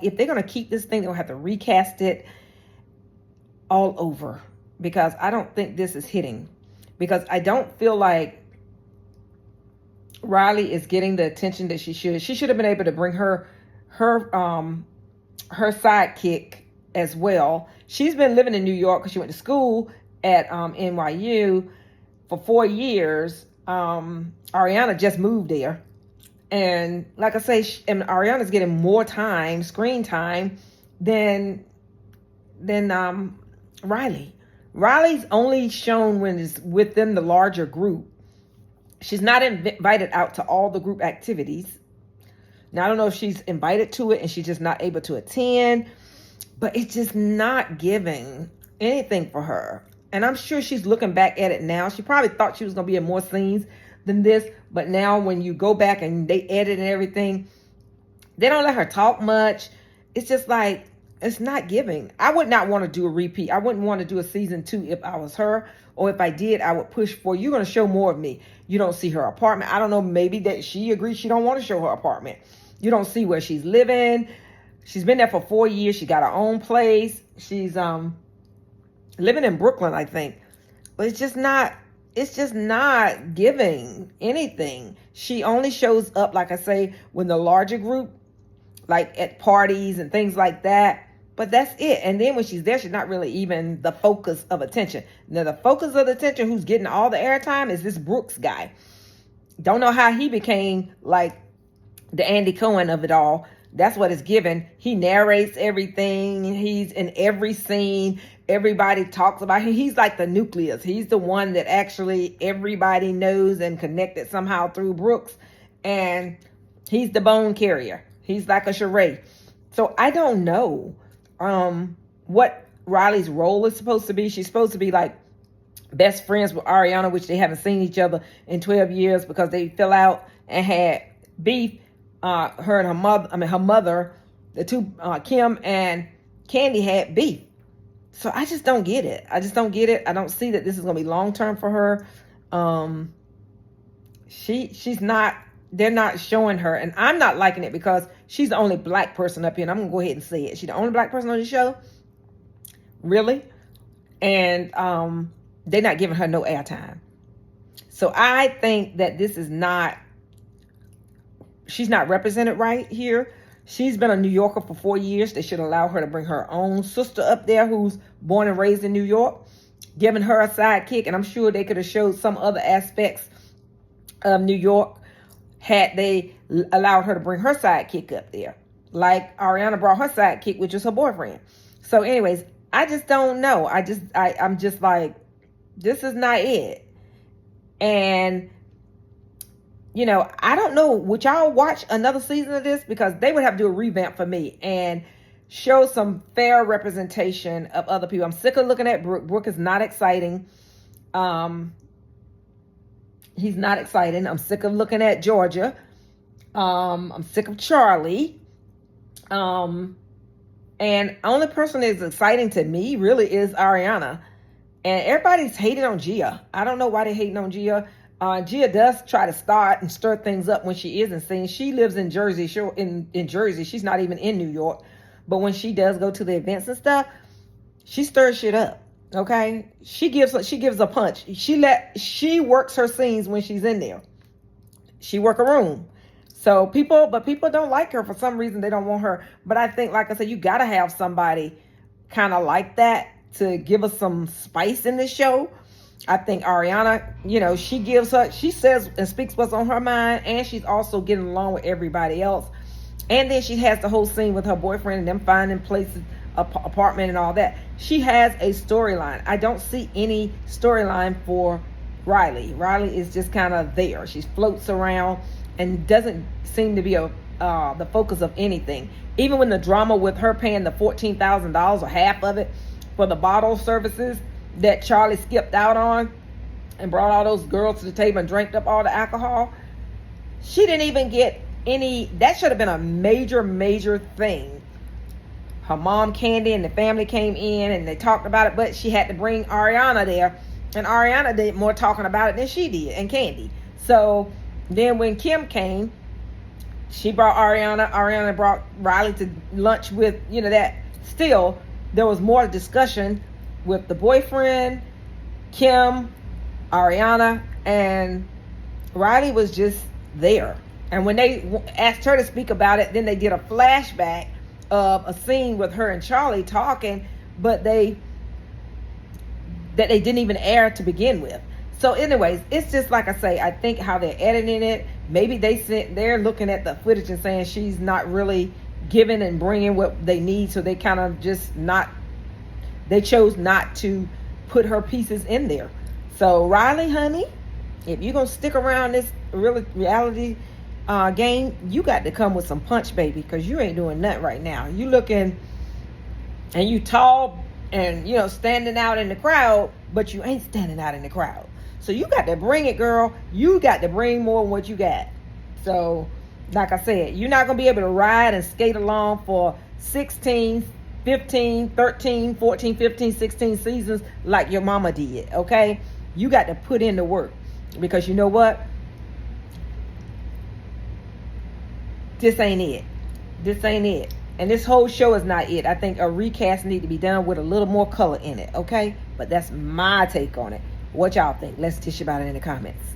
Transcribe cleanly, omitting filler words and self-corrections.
If they're going to keep this thing, they'll have to recast it all over, because I don't think this is hitting. Because I don't feel like Riley is getting the attention that she should. She should have been able to bring her sidekick as well. She's been living in New York because she went to school at NYU for 4 years. Ariana just moved there. And like I say, Ariana's getting more time, screen time, than Riley. Riley's only shown when it's within the larger group. She's not invited out to all the group activities. Now, I don't know if she's invited to it and she's just not able to attend, but it's just not giving anything for her. And I'm sure she's looking back at it now. She probably thought she was going to be in more scenes than this, but now when you go back and they edit and everything, they don't let her talk much. It's just like, it's not giving. I would not want to do a repeat. I wouldn't want to do a season 2 if I was her, or if I did, I would push for, you're going to show more of me. You don't see her apartment. I don't know, maybe that she agrees she don't want to show her apartment. You don't see where she's living. She's been there for 4 years. She got her own place. She's living in Brooklyn, I think. But it's just not giving anything. She only shows up, like I say, when the larger group, like at parties and things like that. But that's it. And then when she's there, she's not really even the focus of attention. Now, the focus of the attention, who's getting all the airtime, is this Brooks guy. Don't know how he became like the Andy Cohen of it all. That's what it's given. He narrates everything. He's in every scene. Everybody talks about him. He's like the nucleus. He's the one that actually everybody knows and connected somehow through Brooks. And he's the bone carrier. He's like a charade. So I don't know what Riley's role is supposed to be. She's supposed to be like best friends with Ariana, which they haven't seen each other in 12 years because they fell out and had beef. Her and her mother, the two, Kim and Candy, had beef. So I just don't get it. I don't see that this is going to be long-term for her. She's not, they're not showing her, and I'm not liking it because she's the only black person up here, and I'm going to go ahead and say it. She's the only black person on the show. Really? And they're not giving her no airtime. So I think that this is not, she's not represented right here. She's been a New Yorker for 4 years. They should allow her to bring her own sister up there who's born and raised in New York, giving her a sidekick. And I'm sure they could have showed some other aspects of New York had they allowed her to bring her sidekick up there. Like Ariana brought her sidekick, which was her boyfriend. So anyways, I just don't know. I'm just like, this is not it. And you know, I don't know, would y'all watch another season of this? Because they would have to do a revamp for me and show some fair representation of other people. I'm sick of looking at Brooke. Brooke is not exciting. He's not exciting. I'm sick of looking at Georgia. I'm sick of Charlie. And only person that's exciting to me really is Ariana. And everybody's hating on Gia. I don't know why they're hating on Gia. Gia does try to start and stir things up when she isn't seen. She lives in Jersey. In Jersey. She's not even in New York. But when she does go to the events and stuff, she stirs shit up. Okay? She gives a punch. She works her scenes when she's in there. She work a room. So people don't like her for some reason. They don't want her. But I think, like I said, you got to have somebody kind of like that to give us some spice in this show. I think Ariana, you know, she says and speaks what's on her mind, and she's also getting along with everybody else. And then she has the whole scene with her boyfriend and them finding places, apartment and all that. She has a storyline. I don't see any storyline for Riley. Riley is just kind of there. She floats around and doesn't seem to be the focus of anything. Even when the drama with her paying the $14,000 or half of it for the bottle services that Charlie skipped out on and brought all those girls to the table and drank up all the alcohol. She didn't even get any. That should have been a major thing. Her mom, Candy, and the family came in and they talked about it, but she had to bring Ariana there. And Ariana did more talking about it than she did, and Candy. So then when Kim came, She brought Ariana. Ariana brought Riley to lunch with, that. Still, there was more discussion with the boyfriend, Kim, Ariana, and Riley was just there. And when they asked her to speak about it, then they did a flashback of a scene with her and Charlie talking, but that they didn't even air to begin with. So anyways, it's just like I say, I think how they're editing it, maybe they're looking at the footage and saying she's not really giving and bringing what they need, so they kind of they chose not to put her pieces in there. So Riley, honey, if you're going to stick around this reality game, you got to come with some punch, baby, because you ain't doing nothing right now. You looking, and you tall and, standing out in the crowd, but you ain't standing out in the crowd. So you got to bring it, girl. You got to bring more than what you got. So, like I said, you're not going to be able to ride and skate along for 16, 15, 13, 14, 15, 16 seasons like your mama did, okay? You got to put in the work, because you know what? This ain't it. This ain't it. And this whole show is not it. I think a recast need to be done with a little more color in it, okay? But that's my take on it. What y'all think? Let's dish about it in the comments.